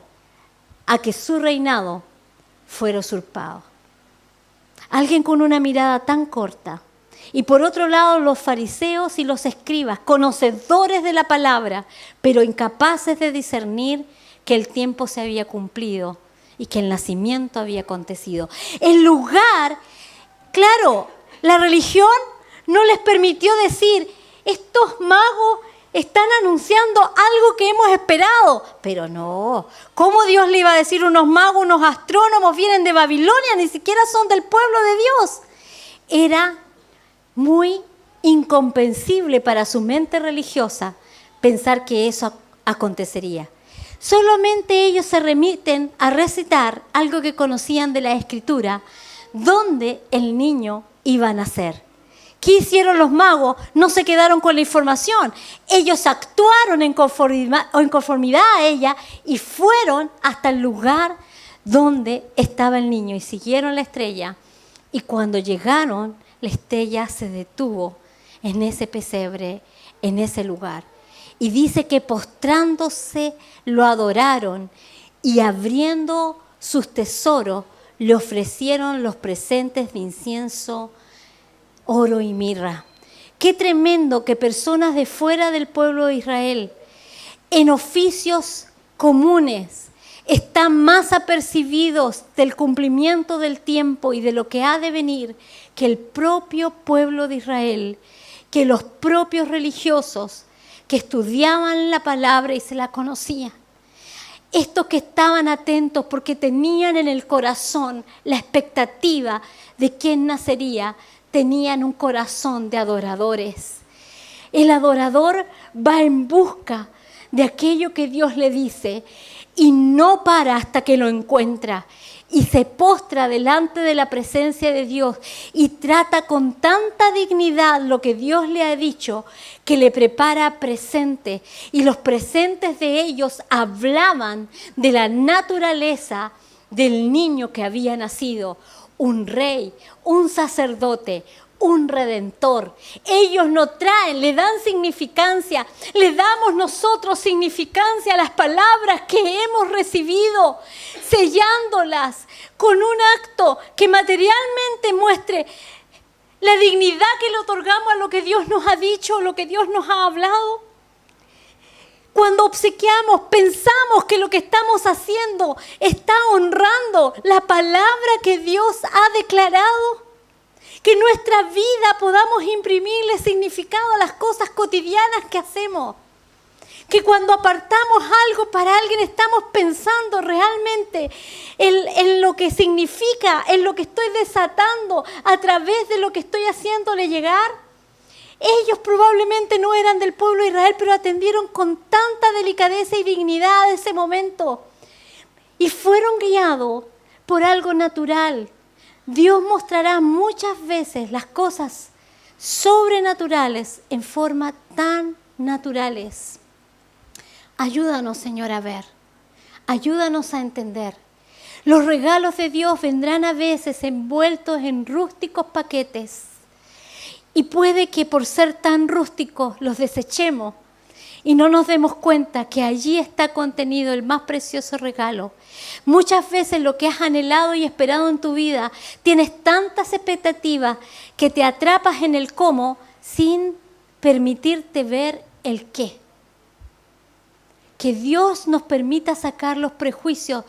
a que su reinado fuera usurpado. Alguien con una mirada tan corta. Y por otro lado, los fariseos y los escribas, conocedores de la palabra, pero incapaces de discernir que el tiempo se había cumplido y que el nacimiento había acontecido. El lugar, claro, la religión no les permitió decir, estos magos están anunciando algo que hemos esperado. Pero no, ¿cómo Dios le iba a decir unos magos, unos astrónomos vienen de Babilonia? Ni siquiera son del pueblo de Dios. Era muy incomprensible para su mente religiosa pensar que eso acontecería. Solamente ellos se remiten a recitar algo que conocían de la Escritura, donde el niño iba a nacer. ¿Qué hicieron los magos? No se quedaron con la información. Ellos actuaron en conformidad a ella y fueron hasta el lugar donde estaba el niño y siguieron la estrella. Y cuando llegaron, la estrella se detuvo en ese pesebre, en ese lugar. Y dice que postrándose lo adoraron y abriendo sus tesoros le ofrecieron los presentes de incienso, oro y mirra. Qué tremendo que personas de fuera del pueblo de Israel, en oficios comunes, están más apercibidos del cumplimiento del tiempo y de lo que ha de venir que el propio pueblo de Israel, que los propios religiosos que estudiaban la palabra y se la conocían. Estos que estaban atentos porque tenían en el corazón la expectativa de quién nacería, tenían un corazón de adoradores. El adorador va en busca de aquello que Dios le dice y no para hasta que lo encuentra. Y se postra delante de la presencia de Dios y trata con tanta dignidad lo que Dios le ha dicho que le prepara presente. Y los presentes de ellos hablaban de la naturaleza del niño que había nacido. Un rey, un sacerdote, un redentor. Ellos no traen, le dan significancia, le damos nosotros significancia a las palabras que hemos recibido, sellándolas con un acto que materialmente muestre la dignidad que le otorgamos a lo que Dios nos ha dicho, lo que Dios nos ha hablado. Cuando obsequiamos, pensamos que lo que estamos haciendo está honrando la palabra que Dios ha declarado. Que en nuestra vida podamos imprimirle significado a las cosas cotidianas que hacemos. Que cuando apartamos algo para alguien estamos pensando realmente en lo que significa, en lo que estoy desatando a través de lo que estoy haciéndole llegar. Ellos probablemente no eran del pueblo de Israel, pero atendieron con tanta delicadeza y dignidad ese momento. Y fueron guiados por algo natural. Dios mostrará muchas veces las cosas sobrenaturales en forma tan naturales. Ayúdanos, Señor, a ver. Ayúdanos a entender. Los regalos de Dios vendrán a veces envueltos en rústicos paquetes. Y puede que por ser tan rústicos los desechemos y no nos demos cuenta que allí está contenido el más precioso regalo. Muchas veces lo que has anhelado y esperado en tu vida, tienes tantas expectativas que te atrapas en el cómo sin permitirte ver el qué. Que Dios nos permita sacar los prejuicios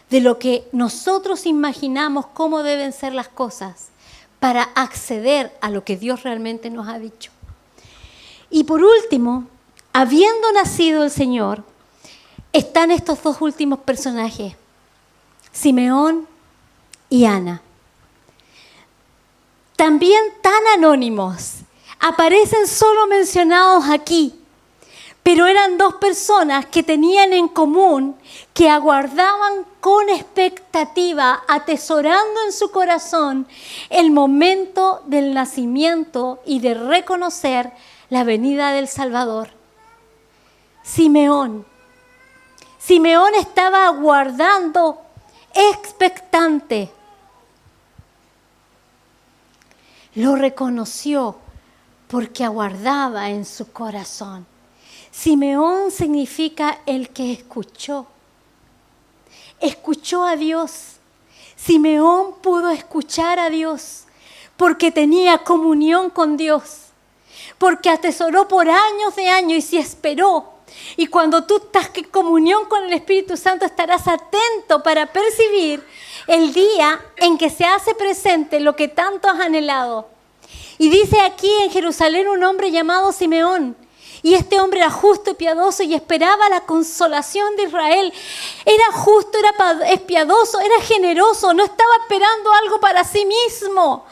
de lo que nosotros imaginamos cómo deben ser las cosas, para acceder a lo que Dios realmente nos ha dicho. Y por último, habiendo nacido el Señor, están estos dos últimos personajes, Simeón y Ana. También tan anónimos, aparecen solo mencionados aquí, pero eran dos personas que tenían en común que aguardaban con expectativa, atesorando en su corazón el momento del nacimiento y de reconocer la venida del Salvador. Simeón estaba aguardando, expectante. Lo reconoció porque aguardaba en su corazón. Simeón significa el que escuchó. Escuchó a Dios. Simeón pudo escuchar a Dios porque tenía comunión con Dios, porque atesoró por años de años y se esperó. Y cuando tú estás en comunión con el Espíritu Santo, estarás atento para percibir el día en que se hace presente lo que tanto has anhelado. Y dice aquí en Jerusalén un hombre llamado Simeón. Y este hombre era justo y piadoso y esperaba la consolación de Israel. Era justo, era piadoso, era generoso, no estaba esperando algo para sí mismo.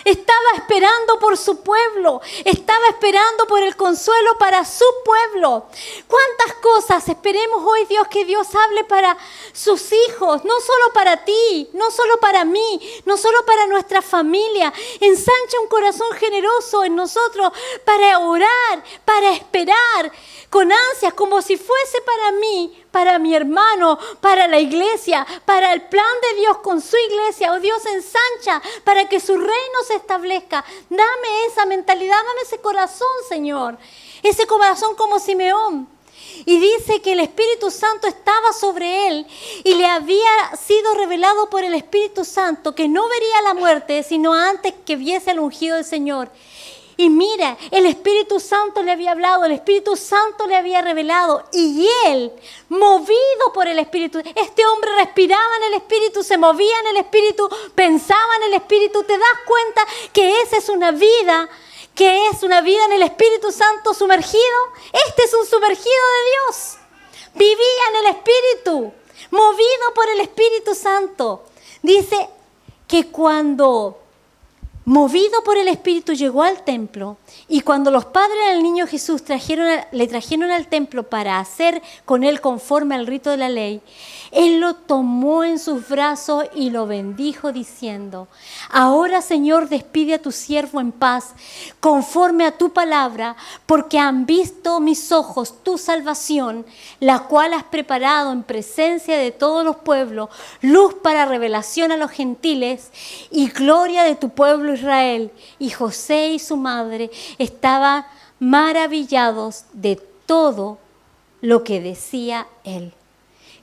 Estaba esperando por su pueblo, estaba esperando por el consuelo para su pueblo. ¿Cuántas cosas esperemos hoy, Dios, que Dios hable para sus hijos? No solo para ti, no solo para mí, no solo para nuestra familia. Ensancha un corazón generoso en nosotros para orar, para esperar con ansias, como si fuese para mí, para mi hermano, para la iglesia, para el plan de Dios con su iglesia. Oh Dios, ensancha para que su reino se establezca. Dame esa mentalidad, dame ese corazón, Señor. Ese corazón como Simeón. Y dice que el Espíritu Santo estaba sobre él y le había sido revelado por el Espíritu Santo que no vería la muerte, sino antes que viese el ungido del Señor. Y mira, el Espíritu Santo le había hablado, el Espíritu Santo le había revelado. Y él, movido por el Espíritu, este hombre respiraba en el Espíritu, se movía en el Espíritu, pensaba en el Espíritu. ¿Te das cuenta que esa es una vida, que es una vida en el Espíritu Santo sumergido? Este es un sumergido de Dios. Vivía en el Espíritu, movido por el Espíritu Santo. Dice que cuando movido por el Espíritu llegó al templo, y cuando los padres del niño Jesús le trajeron al templo para hacer con él conforme al rito de la ley, él lo tomó en sus brazos y lo bendijo diciendo: ahora, Señor, despide a tu siervo en paz, conforme a tu palabra, porque han visto mis ojos tu salvación, la cual has preparado en presencia de todos los pueblos, luz para revelación a los gentiles y gloria de tu pueblo Israel. Y José y su madre estaban maravillados de todo lo que decía él.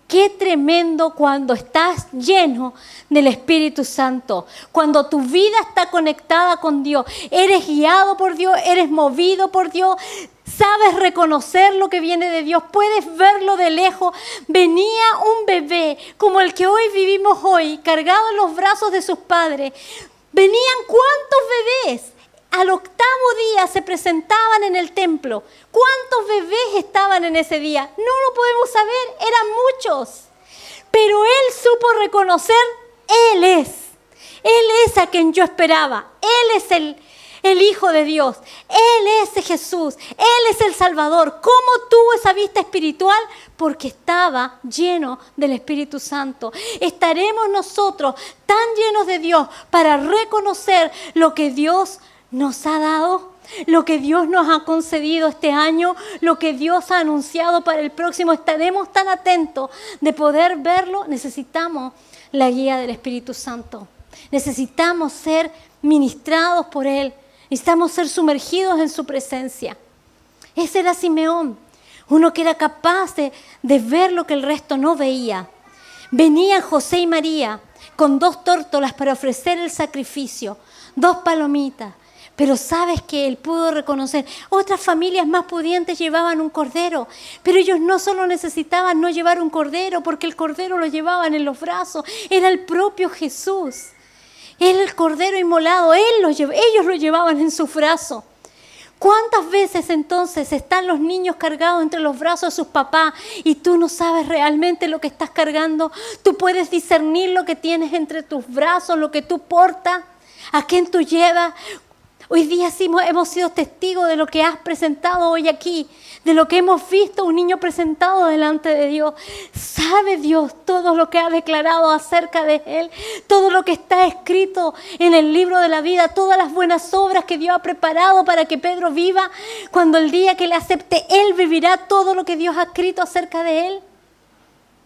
Qué tremendo cuando estás lleno del Espíritu Santo, cuando tu vida está conectada con Dios, eres guiado por Dios, eres movido por Dios, sabes reconocer lo que viene de Dios, puedes verlo de lejos. Venía un bebé como el que hoy vivimos hoy, cargado en los brazos de sus padres. Venían ¿cuántos bebés? Al octavo día se presentaban en el templo. ¿Cuántos bebés estaban en ese día? No lo podemos saber, eran muchos. Pero él supo reconocer, Él es a quien yo esperaba. Él es el Hijo de Dios. Él es Jesús. Él es el Salvador. ¿Cómo tuvo esa vista espiritual? Porque estaba lleno del Espíritu Santo. Estaremos nosotros tan llenos de Dios para reconocer lo que Dios nos ha dado, lo que Dios nos ha concedido este año, lo que Dios ha anunciado para el próximo. Estaremos tan atentos de poder verlo. Necesitamos la guía del Espíritu Santo. Necesitamos ser ministrados por Él. Necesitamos ser sumergidos en su presencia. Ese era Simeón, uno que era capaz de ver lo que el resto no veía. Venían José y María con 2 tórtolas para ofrecer el sacrificio, 2 palomitas. Pero sabes que él pudo reconocer, otras familias más pudientes llevaban un cordero, pero ellos no solo necesitaban no llevar un cordero, porque el cordero lo llevaban en los brazos, era el propio Jesús. El cordero inmolado, ellos lo llevaban en sus brazos. ¿Cuántas veces entonces están los niños cargados entre los brazos de sus papás y tú no sabes realmente lo que estás cargando? Tú puedes discernir lo que tienes entre tus brazos, lo que tú portas, a quién tú llevas. Hoy día sí hemos sido testigos de lo que has presentado hoy aquí, de lo que hemos visto un niño presentado delante de Dios. ¿Sabe Dios todo lo que ha declarado acerca de Él? Todo lo que está escrito en el libro de la vida, todas las buenas obras que Dios ha preparado para que Pedro viva. Cuando el día que le acepte, Él vivirá todo lo que Dios ha escrito acerca de Él.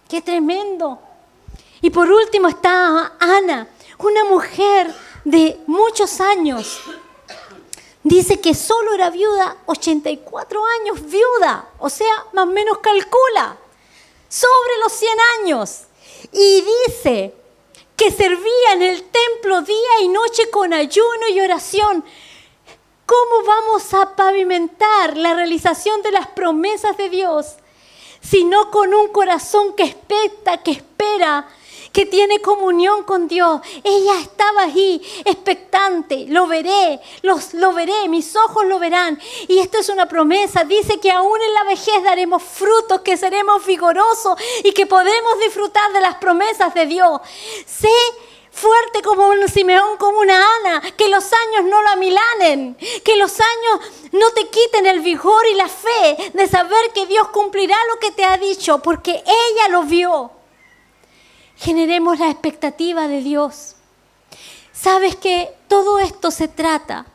¡Qué tremendo! Y por último está Ana, una mujer de muchos años. Dice que solo era viuda, 84 años viuda, o sea, más o menos calcula, sobre los 100 años. Y dice que servía en el templo día y noche con ayuno y oración. ¿Cómo vamos a pavimentar la realización de las promesas de Dios si no con un corazón que expecta, que espera, que tiene comunión con Dios? Ella estaba ahí, expectante, lo veré, mis ojos lo verán. Y esto es una promesa, dice que aún en la vejez daremos frutos, que seremos vigorosos y que podemos disfrutar de las promesas de Dios. Sé fuerte como un Simeón, como una Ana, que los años no lo amilanen, que los años no te quiten el vigor y la fe de saber que Dios cumplirá lo que te ha dicho, porque ella lo vio. Generemos la expectativa de Dios. ¿Sabes que todo esto se trata?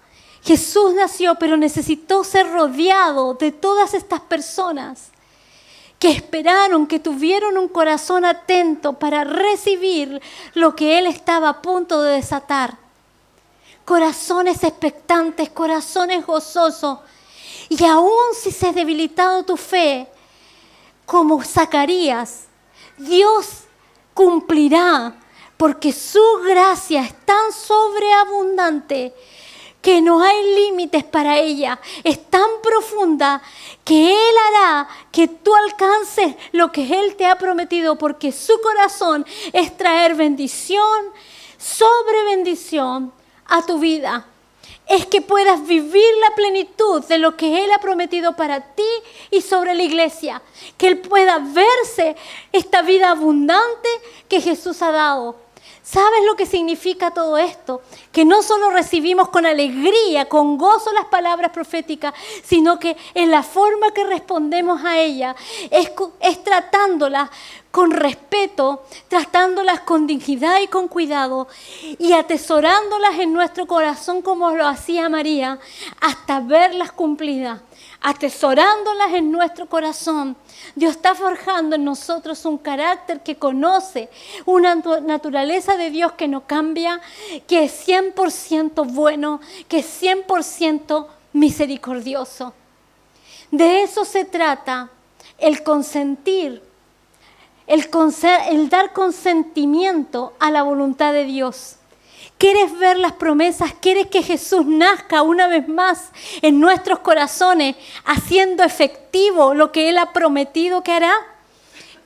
Jesús nació, pero necesitó ser rodeado de todas estas personas que esperaron, que tuvieron un corazón atento para recibir lo que Él estaba a punto de desatar. Corazones expectantes, corazones gozosos. Y aún si se ha debilitado tu fe, como Zacarías, Dios cumplirá, porque su gracia es tan sobreabundante que no hay límites para ella. Es tan profunda que Él hará que tú alcances lo que Él te ha prometido, porque su corazón es traer bendición sobre bendición a tu vida. Es que puedas vivir la plenitud de lo que Él ha prometido para ti y sobre la iglesia. Que Él pueda verse esta vida abundante que Jesús ha dado. ¿Sabes lo que significa todo esto? Que no solo recibimos con alegría, con gozo las palabras proféticas, sino que en la forma que respondemos a ellas es tratándolas con respeto, tratándolas con dignidad y con cuidado y atesorándolas en nuestro corazón como lo hacía María hasta verlas cumplidas. Atesorándolas en nuestro corazón. Dios está forjando en nosotros un carácter que conoce, una naturaleza de Dios que no cambia, que es 100% bueno, que es 100% misericordioso. De eso se trata el consentir, el dar consentimiento a la voluntad de Dios. ¿Quieres ver las promesas? ¿Quieres que Jesús nazca una vez más en nuestros corazones, haciendo efectivo lo que Él ha prometido que hará?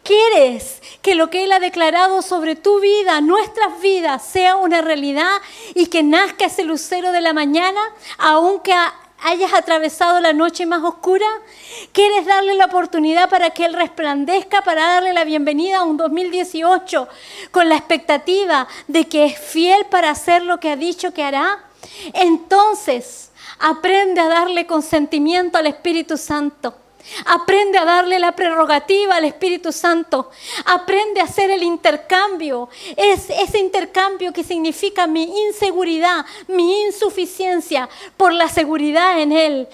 ¿Quieres que lo que Él ha declarado sobre tu vida, nuestras vidas, sea una realidad y que nazca ese lucero de la mañana, aunque hayas atravesado la noche más oscura? ¿Quieres darle la oportunidad para que Él resplandezca, para darle la bienvenida a un 2018 con la expectativa de que es fiel para hacer lo que ha dicho que hará? Entonces, aprende a darle consentimiento al Espíritu Santo. Aprende a darle la prerrogativa al Espíritu Santo. Aprende a hacer el intercambio. Es ese intercambio que significa mi inseguridad, mi insuficiencia por la seguridad en Él.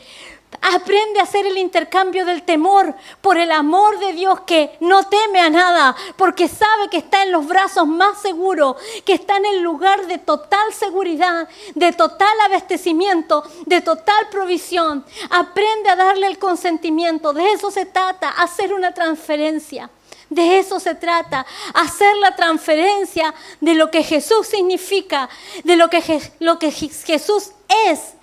Aprende a hacer el intercambio del temor por el amor de Dios, que no teme a nada, porque sabe que está en los brazos más seguros, que está en el lugar de total seguridad, de total abastecimiento, de total provisión. Aprende a darle el consentimiento. De eso se trata, hacer una transferencia. De eso se trata, hacer la transferencia de lo que Jesús significa, de lo que Jesús es.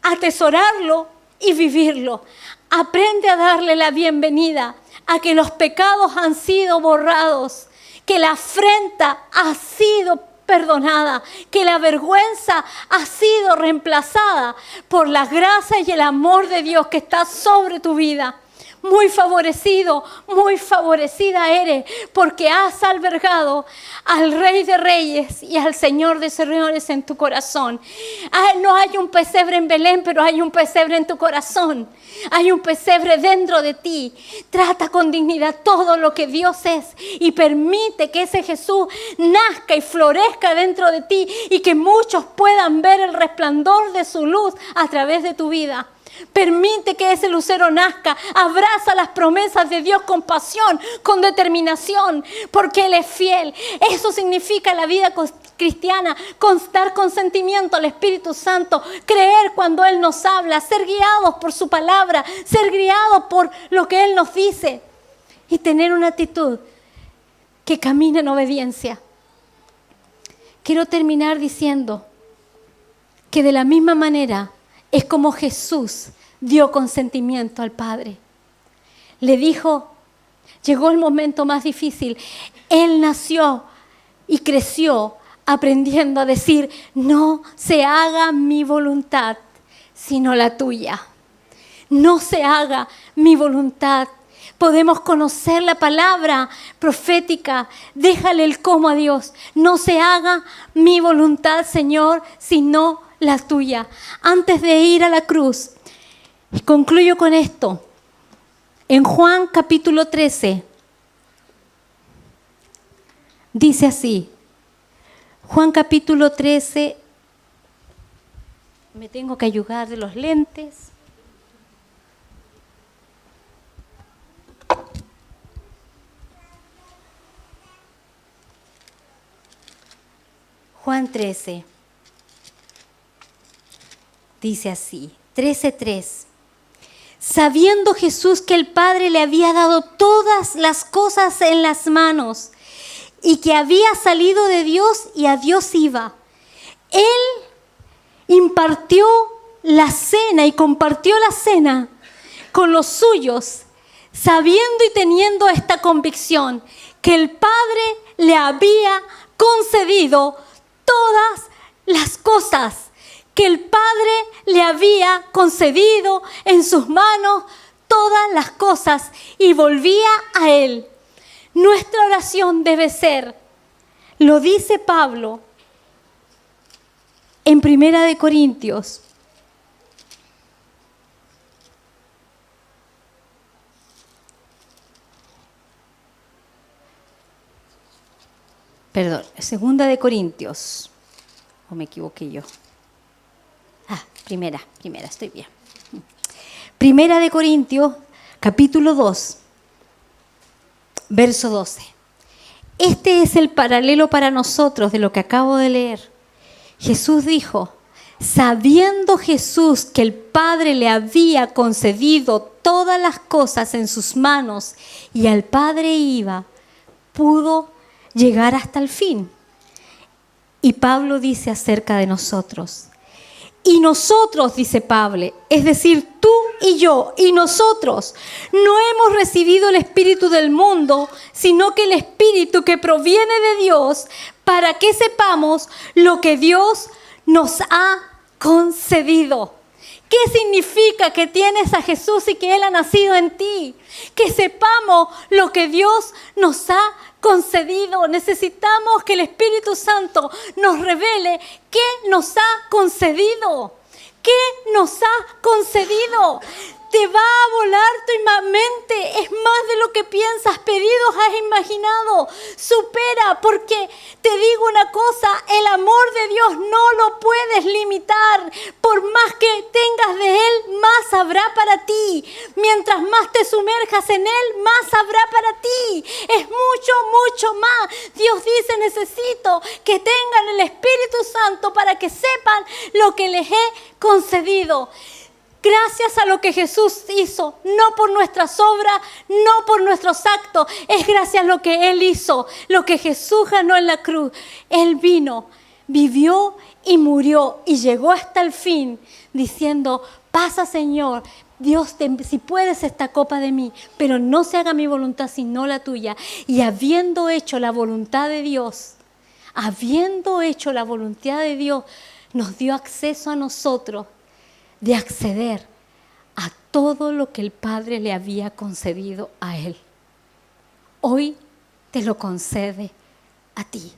Atesorarlo y vivirlo. Aprende a darle la bienvenida a que los pecados han sido borrados, que la afrenta ha sido perdonada, que la vergüenza ha sido reemplazada por la gracia y el amor de Dios que está sobre tu vida. Muy favorecido, muy favorecida eres, porque has albergado al Rey de Reyes y al Señor de Señores en tu corazón. No hay un pesebre en Belén, pero hay un pesebre en tu corazón. Hay un pesebre dentro de ti. Trata con dignidad todo lo que Dios es y permite que ese Jesús nazca y florezca dentro de ti y que muchos puedan ver el resplandor de su luz a través de tu vida. Permite que ese lucero nazca, abraza las promesas de Dios con pasión, con determinación, porque Él es fiel. Eso significa la vida cristiana, constar con sentimiento al Espíritu Santo, creer cuando Él nos habla, ser guiados por su palabra, ser guiados por lo que Él nos dice y tener una actitud que camine en obediencia. Quiero terminar diciendo que de la misma manera es como Jesús dio consentimiento al Padre. Le dijo, llegó el momento más difícil. Él nació y creció aprendiendo a decir, no se haga mi voluntad, sino la tuya. No se haga mi voluntad. Podemos conocer la palabra profética. Déjale el cómo a Dios. No se haga mi voluntad, Señor, sino la tuya. Antes de ir a la cruz, y concluyo con esto. En Juan capítulo 13, dice así. Juan capítulo 13, me tengo que ayudar de los lentes. Juan 13. Dice así, 13:3. Sabiendo Jesús que el Padre le había dado todas las cosas en las manos y que había salido de Dios y a Dios iba, Él impartió la cena y compartió la cena con los suyos, sabiendo y teniendo esta convicción que el Padre le había concedido todas las cosas, que el Padre le había concedido en sus manos todas las cosas y volvía a Él. Nuestra oración debe ser, lo dice Pablo en 1 Corintios. Perdón, 2 Corintios. ¿O me equivoqué yo? Primera, estoy bien. 1 Corintios, capítulo 2, verso 12. Este es el paralelo para nosotros de lo que acabo de leer. Jesús dijo, sabiendo Jesús que el Padre le había concedido todas las cosas en sus manos y al Padre iba, pudo llegar hasta el fin. Y Pablo dice acerca de nosotros, y nosotros, dice Pablo, es decir, tú y yo, y nosotros, no hemos recibido el Espíritu del mundo, sino que el Espíritu que proviene de Dios, para que sepamos lo que Dios nos ha concedido. ¿Qué significa que tienes a Jesús y que Él ha nacido en ti? Que sepamos lo que Dios nos ha concedido. Necesitamos que el Espíritu Santo nos revele qué nos ha concedido. ¿Qué nos ha concedido? Te va a volar tu mente, es más de lo que piensas, pedidos has imaginado. Supera, porque te digo una cosa, el amor de Dios no lo puedes limitar. Por más que tengas de Él, más habrá para ti. Mientras más te sumerjas en Él, más habrá para ti. Es mucho, mucho más. Dios dice, necesito que tengan el Espíritu Santo para que sepan lo que les he concedido. Gracias a lo que Jesús hizo, no por nuestras obras, no por nuestros actos, es gracias a lo que Él hizo, lo que Jesús ganó en la cruz. Él vino, vivió y murió y llegó hasta el fin diciendo, pasa Señor, Dios, si puedes esta copa de mí, pero no se haga mi voluntad sino la tuya. Y habiendo hecho la voluntad de Dios, habiendo hecho la voluntad de Dios, nos dio acceso a nosotros de acceder a todo lo que el Padre le había concedido a Él. Hoy te lo concede a ti.